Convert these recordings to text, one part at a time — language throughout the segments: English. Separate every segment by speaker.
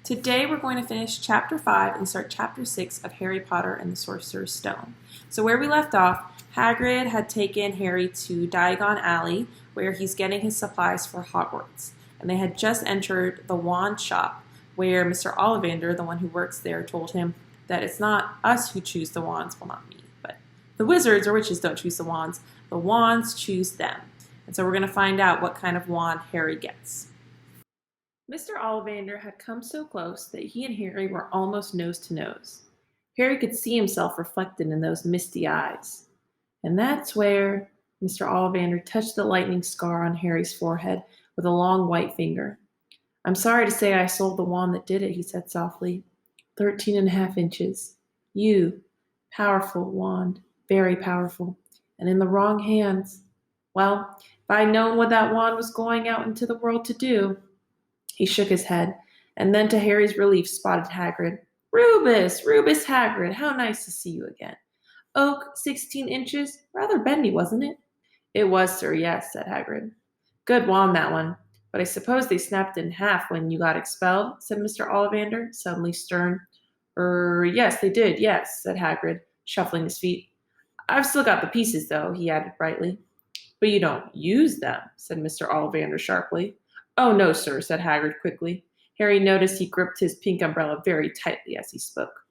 Speaker 1: Today we're going to finish Chapter 5 and start Chapter 6 of Harry Potter and the Sorcerer's Stone. So where we left off, Hagrid had taken Harry to Diagon Alley, where he's getting his supplies for Hogwarts. And they had just entered the wand shop, where Mr. Ollivander, the one who works there, told him that it's not us who choose the wands, well, not me, but the wizards or witches don't choose the wands choose them. And so we're going to find out what kind of wand Harry gets. Mr. Ollivander had come so close that he and Harry were almost nose to nose. Harry could see himself reflected in those misty eyes. And that's where Mr. Ollivander touched the lightning scar on Harry's forehead with a long white finger. "I'm sorry to say I sold the wand that did it," he said softly. 13.5 inches. Powerful wand, very powerful, and in the wrong hands. Well, if I'd known what that wand was going out into the world to do. He shook his head, and then to Harry's relief spotted Hagrid. Rubus Hagrid, how nice to see you again. Oak, 16 inches, rather bendy, wasn't it?" "It was, sir, yes," said Hagrid. "Good wand, that one. But I suppose they snapped in half when you got expelled," said Mr. Ollivander, suddenly stern. Yes, they did, yes," said Hagrid, shuffling his feet. "I've still got the pieces, though," he added brightly. "But you don't use them," said Mr. Ollivander sharply. "Oh, no, sir," said Hagrid quickly. Harry noticed he gripped his pink umbrella very tightly as he spoke.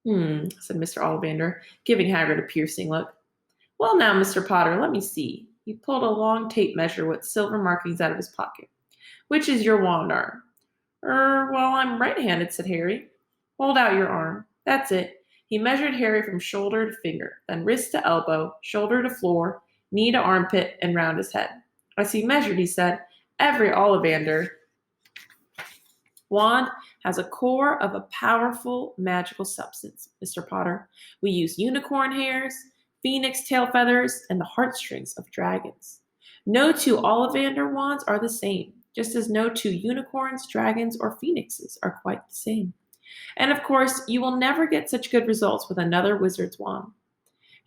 Speaker 1: Said Mr. Ollivander, giving Hagrid a piercing look. "Well, now, Mr. Potter, let me see." He pulled a long tape measure with silver markings out of his pocket. "Which is your wand arm?" Well, I'm right-handed," said Harry. "Hold out your arm. That's it." He measured Harry from shoulder to finger, then wrist to elbow, shoulder to floor, knee to armpit, and round his head. As he measured, he said, "Every Ollivander wand has a core of a powerful magical substance, Mr. Potter. We use unicorn hairs, phoenix tail feathers, and the heartstrings of dragons. No two Ollivander wands are the same, just as no two unicorns, dragons, or phoenixes are quite the same. And of course, you will never get such good results with another wizard's wand."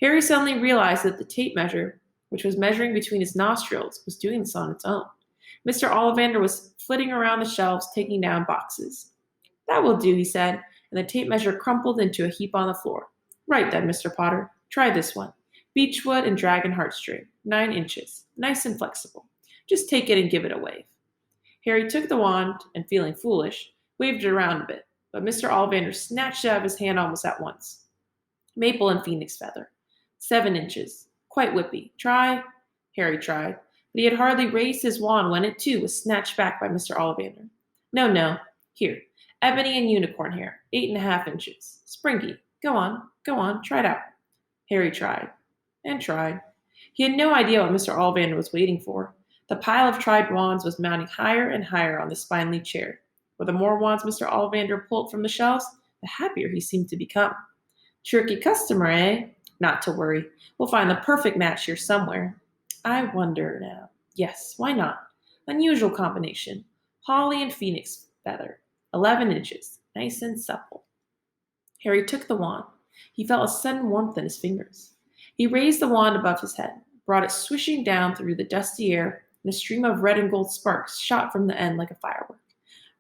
Speaker 1: Harry suddenly realized that the tape measure, which was measuring between his nostrils, was doing this on its own. Mr. Ollivander was flitting around the shelves, taking down boxes. "That will do," he said, and the tape measure crumpled into a heap on the floor. "Right then, Mr. Potter, try this one. Beechwood and dragon heartstring, 9 inches, nice and flexible. Just take it and give it a wave." Harry took the wand and, feeling foolish, waved it around a bit, but Mr. Ollivander snatched it out of his hand almost at once. "Maple and phoenix feather, 7 inches, quite whippy. Try." Harry tried, but he had hardly raised his wand when it too was snatched back by Mr. Ollivander. No. Here, ebony and unicorn hair, 8.5 inches. Springy. Go on, try it out." Harry tried, and tried. He had no idea what Mr. Ollivander was waiting for. The pile of tried wands was mounting higher and higher on the spindly chair. For the more wands Mr. Ollivander pulled from the shelves, the happier he seemed to become. "Tricky customer, eh? Not to worry. We'll find the perfect match here somewhere. I wonder now. Yes, why not? Unusual combination. Holly and phoenix feather. 11 inches. Nice and supple." Harry took the wand. He felt a sudden warmth in his fingers. He raised the wand above his head, brought it swishing down through the dusty air, and a stream of red and gold sparks shot from the end like a firework,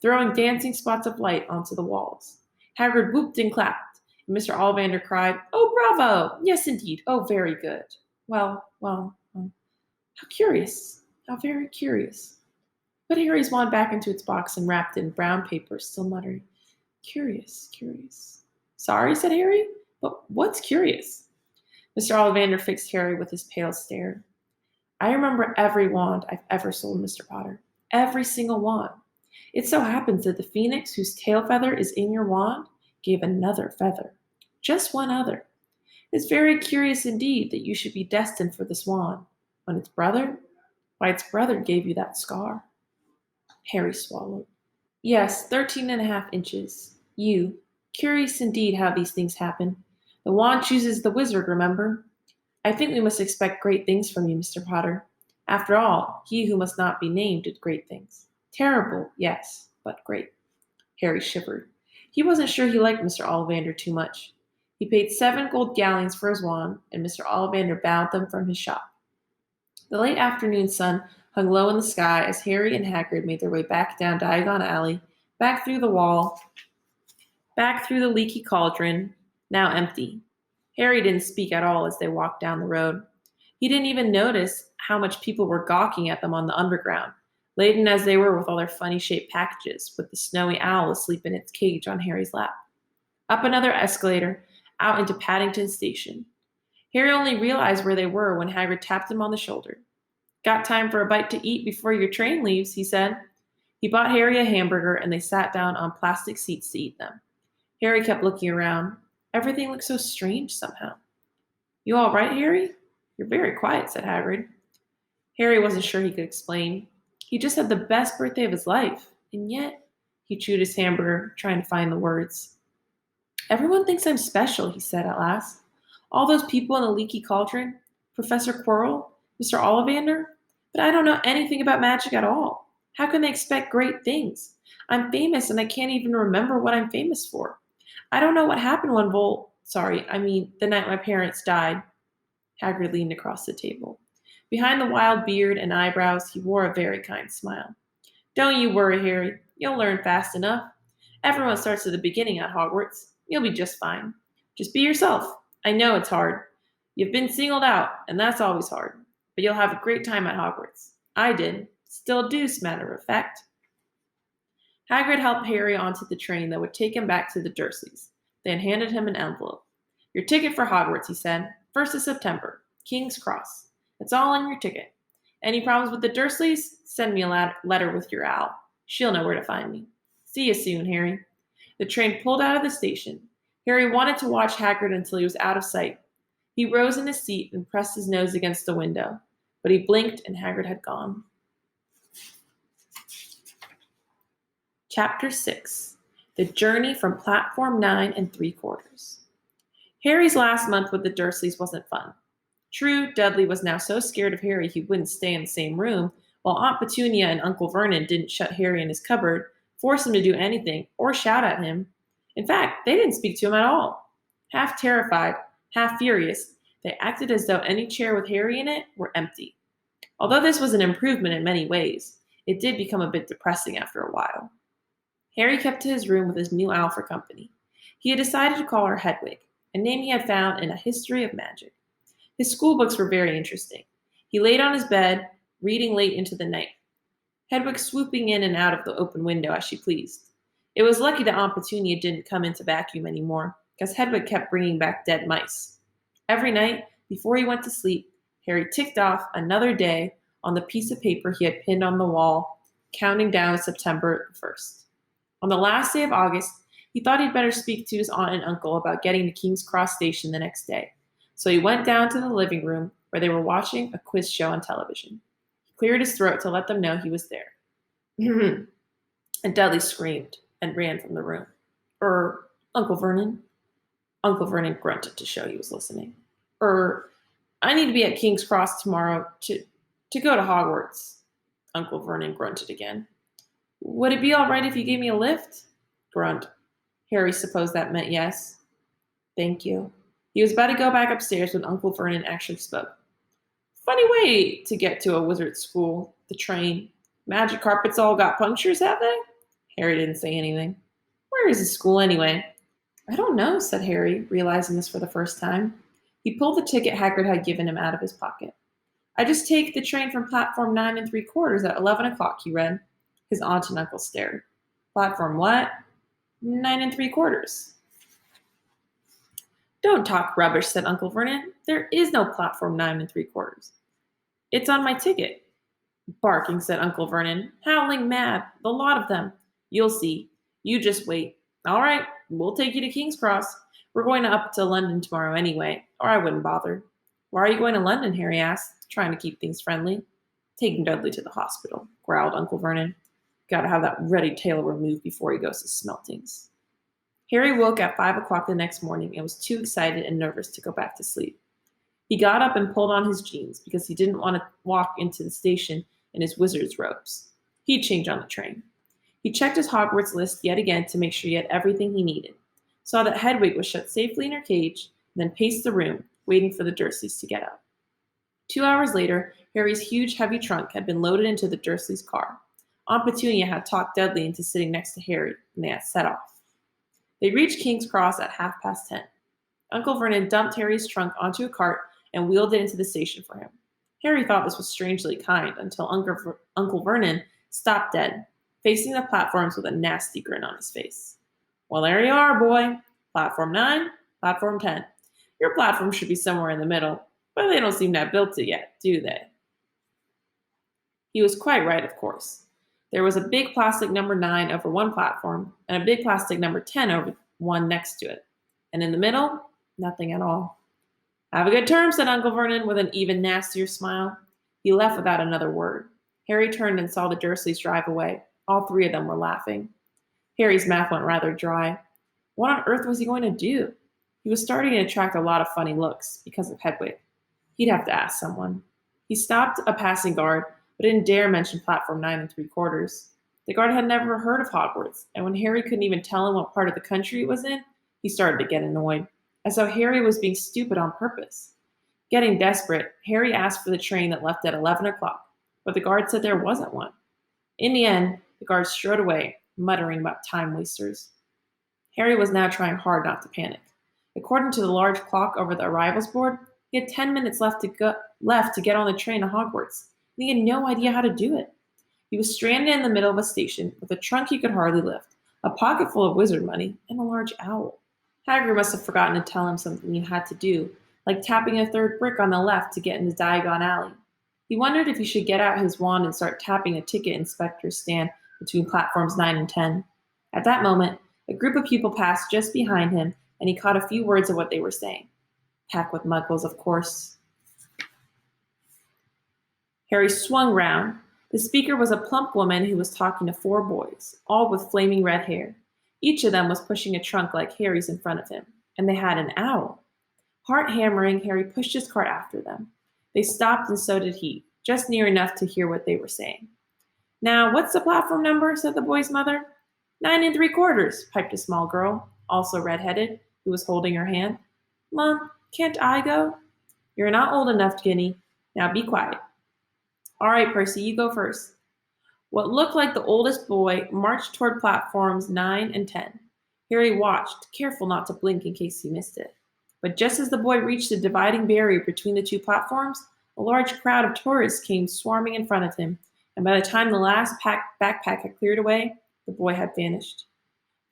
Speaker 1: throwing dancing spots of light onto the walls. Hagrid whooped and clapped, and Mr. Ollivander cried, "Oh, bravo! Yes, indeed. Oh, very good. Well, how curious. How very curious." Put Harry's wand back into its box and wrapped in brown paper, still muttering, "Curious. Sorry," said Harry, "but what's curious?" Mr. Ollivander fixed Harry with his pale stare. "I remember every wand I've ever sold, Mr. Potter. Every single wand. It so happens that the phoenix whose tail feather is in your wand gave another feather. Just one other. It's very curious indeed that you should be destined for this wand, when its brother gave you that scar." Harry swallowed. "Yes, 13.5 inches. Curious indeed how these things happen. The wand chooses the wizard, remember? I think we must expect great things from you, Mr. Potter. After all, he who must not be named did great things. Terrible, yes, but great." Harry shivered. He wasn't sure he liked Mr. Ollivander too much. He paid 7 gold galleons for his wand, and Mr. Ollivander bowed them from his shop. The late afternoon sun hung low in the sky as Harry and Hagrid made their way back down Diagon Alley, Back through the wall, back through the leaky cauldron, now empty. Harry didn't speak at all as they walked down the road. He didn't even notice how much people were gawking at them on the underground, laden as they were with all their funny shaped packages, with the snowy owl asleep in its cage on Harry's lap. Up another escalator, out into Paddington Station. Harry only realized where they were when Hagrid tapped him on the shoulder. Got time for a bite to eat before your train leaves, he said. He bought Harry a hamburger and they sat down on plastic seats to eat them. Harry kept looking around. Everything looked so strange somehow. You all right, Harry? You're very quiet, said Hagrid. Harry wasn't sure he could explain. He just had the best birthday of his life, and yet he chewed his hamburger, trying to find the words. Everyone thinks I'm special, he said at last. All those people in the leaky cauldron, Professor Quirrell, Mr. Ollivander, but I don't know anything about magic at all. How can they expect great things? I'm famous and I can't even remember what I'm famous for. I don't know what happened when the night my parents died. Hagrid leaned across the table. Behind the wild beard and eyebrows, he wore a very kind smile. Don't you worry, Harry. You'll learn fast enough. Everyone starts at the beginning at Hogwarts. You'll be just fine. Just be yourself. I know it's hard. You've been singled out, and that's always hard. But you'll have a great time at Hogwarts. I did. Still do, as a matter of fact. Hagrid helped Harry onto the train that would take him back to the Dursleys, then handed him an envelope. Your ticket for Hogwarts, he said. 1st of September. King's Cross. It's all on your ticket. Any problems with the Dursleys? Send me a letter with your owl. She'll know where to find me. See you soon, Harry. The train pulled out of the station. Harry wanted to watch Hagrid until he was out of sight. He rose in his seat and pressed his nose against the window, but he blinked and Hagrid had gone. Chapter 6. The Journey from Platform 9 3/4. Harry's last month with the Dursleys wasn't fun. True, Dudley was now so scared of Harry he wouldn't stay in the same room, while Aunt Petunia and Uncle Vernon didn't shut Harry in his cupboard, force him to do anything, or shout at him. In fact, they didn't speak to him at all. Half terrified, half furious, they acted as though any chair with Harry in it were empty. Although this was an improvement in many ways, it did become a bit depressing after a while. Harry kept to his room with his new owl for company. He had decided to call her Hedwig, a name he had found in a history of magic. His school books were very interesting. He laid on his bed, reading late into the night, Hedwig swooping in and out of the open window as she pleased. It was lucky that Aunt Petunia didn't come in to vacuum anymore, because Hedwig kept bringing back dead mice. Every night, before he went to sleep, Harry ticked off another day on the piece of paper he had pinned on the wall, counting down to September 1st. On the last day of August, he thought he'd better speak to his aunt and uncle about getting to King's Cross Station the next day. So he went down to the living room where they were watching a quiz show on television. He cleared his throat to let them know he was there. And Dudley screamed and ran from the room. Uncle Vernon? Uncle Vernon grunted to show he was listening. I need to be at King's Cross tomorrow to go to Hogwarts. Uncle Vernon grunted again. Would it be all right if you gave me a lift? Grunt. Harry supposed that meant yes. Thank you. He was about to go back upstairs when Uncle Vernon actually spoke. Funny way to get to a wizard's school, the train. Magic carpets all got punctures, have they? Harry didn't say anything. Where is the school anyway? I don't know, said Harry, realizing this for the first time. He pulled the ticket Hagrid had given him out of his pocket. I just take the train from platform 9 3/4 at 11 o'clock, he read. His aunt and uncle stared. Platform what? 9 3/4. Don't talk rubbish, said Uncle Vernon. There is no platform 9 3/4. It's on my ticket. Barking, said Uncle Vernon. Howling mad. The lot of them. You'll see. You just wait. All right, we'll take you to King's Cross. We're going up to London tomorrow anyway, or I wouldn't bother. Why are you going to London? Harry asked, trying to keep things friendly. Taking Dudley to the hospital, growled Uncle Vernon. Gotta have that ruddy tail removed before he goes to Smeltings. Harry woke at 5 o'clock the next morning and was too excited and nervous to go back to sleep. He got up and pulled on his jeans because he didn't want to walk into the station in his wizard's robes. He'd change on the train. He checked his Hogwarts list yet again to make sure he had everything he needed, saw that Hedwig was shut safely in her cage, and then paced the room, waiting for the Dursleys to get up. 2 hours later, Harry's huge, heavy trunk had been loaded into the Dursleys' car. Aunt Petunia had talked Dudley into sitting next to Harry, and they had set off. They reached King's Cross at 10:30. Uncle Vernon dumped Harry's trunk onto a cart and wheeled it into the station for him. Harry thought this was strangely kind until Uncle Vernon stopped dead, facing the platforms with a nasty grin on his face. "Well, there you are, boy. Platform 9, platform 10. Your platform should be somewhere in the middle, but they don't seem to have built it yet, do they?" He was quite right, of course. There was a big plastic number 9 over one platform and a big plastic number 10 over one next to it. And in the middle, nothing at all. "Have a good term," said Uncle Vernon with an even nastier smile. He left without another word. Harry turned and saw the Dursleys drive away. All three of them were laughing. Harry's mouth went rather dry. What on earth was he going to do? He was starting to attract a lot of funny looks because of Hedwig. He'd have to ask someone. He stopped a passing guard, but didn't dare mention platform 9 3/4. The guard had never heard of Hogwarts, and when Harry couldn't even tell him what part of the country it was in, he started to get annoyed, as though Harry was being stupid on purpose. Getting desperate, Harry asked for the train that left at 11 o'clock, but the guard said there wasn't one. In the end, the guard strode away, muttering about time wasters. Harry was now trying hard not to panic. According to the large clock over the arrivals board, he had 10 minutes left to get on the train to Hogwarts, and he had no idea how to do it. He was stranded in the middle of a station with a trunk he could hardly lift, a pocket full of wizard money, and a large owl. Hagrid must have forgotten to tell him something he had to do, like tapping a third brick on the left to get into Diagon Alley. He wondered if he should get out his wand and start tapping a ticket inspector's stand between platforms 9 and 10. At that moment, a group of people passed just behind him, and he caught a few words of what they were saying. Pack with muggles, of course. Harry swung round. The speaker was a plump woman who was talking to 4 boys, all with flaming red hair. Each of them was pushing a trunk like Harry's in front of him, and they had an owl. Heart hammering, Harry pushed his cart after them. They stopped, and so did he, just near enough to hear what they were saying. "Now, what's the platform number?" said the boy's mother. 9 3/4, piped a small girl, also red-headed, who was holding her hand. "Mom, can't I go?" "You're not old enough, Ginny. Now be quiet." "All right, Percy, you go first." What looked like the oldest boy marched toward platforms 9 and 10. Harry watched, careful not to blink in case he missed it. But just as the boy reached the dividing barrier between the two platforms, a large crowd of tourists came swarming in front of him, and by the time the last backpack had cleared away, the boy had vanished.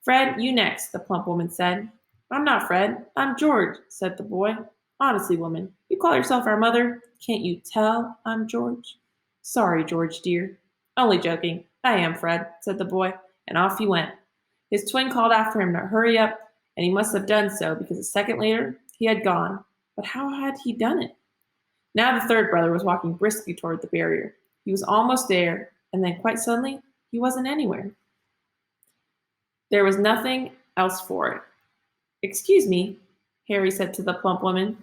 Speaker 1: "Fred, you next," the plump woman said. "I'm not Fred, I'm George," said the boy. "Honestly, woman, you call yourself our mother. Can't you tell I'm George?" "Sorry, George, dear." "Only joking. I am Fred," said the boy, and off he went. His twin called after him to hurry up, and he must have done so because a second later he had gone. But how had he done it? Now the third brother was walking briskly toward the barrier. He was almost there, and then quite suddenly he wasn't anywhere. There was nothing else for it. "Excuse me," Harry said to the plump woman.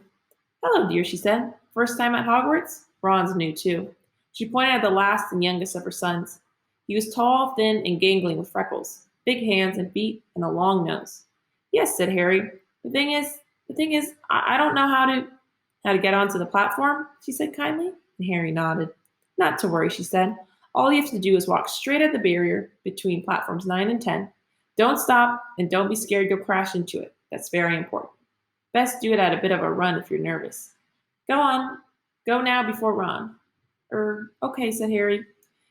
Speaker 1: "Hello, dear," she said. "First time at Hogwarts?" Ron's new too. She pointed at the last and youngest of her sons. He was tall, thin, and gangling with freckles, big hands and feet, and a long nose. "Yes," said Harry. The thing is, I don't know how to get onto the platform," she said kindly, and Harry nodded. "Not to worry," she said. "All you have to do is walk straight at the barrier between platforms 9 and 10. Don't stop, and don't be scared you'll crash into it. That's very important. Best do it at a bit of a run if you're nervous. Go on. Go now before Ron." Okay," said Harry.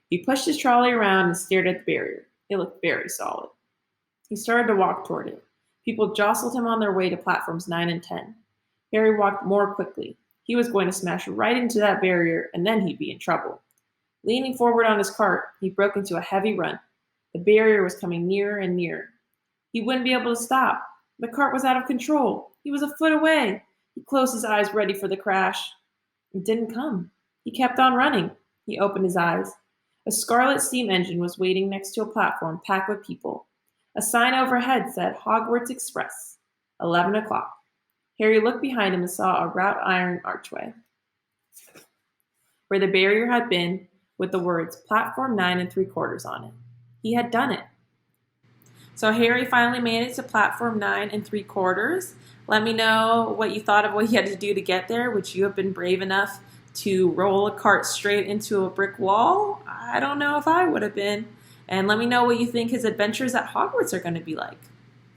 Speaker 1: He pushed his trolley around and stared at the barrier. It looked very solid. He started to walk toward it. People jostled him on their way to platforms 9 and 10. Harry walked more quickly. He was going to smash right into that barrier, and then he'd be in trouble. Leaning forward on his cart, he broke into a heavy run. The barrier was coming nearer and nearer. He wouldn't be able to stop. The cart was out of control. He was a foot away. He closed his eyes, ready for the crash. It didn't come. He kept on running. He opened his eyes. A scarlet steam engine was waiting next to a platform packed with people. A sign overhead said Hogwarts Express, 11 o'clock. Harry looked behind him and saw a wrought iron archway where the barrier had been, with the words platform 9 3/4 on it. He had done it. So Harry finally made it to platform 9 3/4. Let me know what you thought of what he had to do to get there. Would you have been brave enough to roll a cart straight into a brick wall, I don't know if I would have been. And let me know what you think his adventures at Hogwarts are going to be like.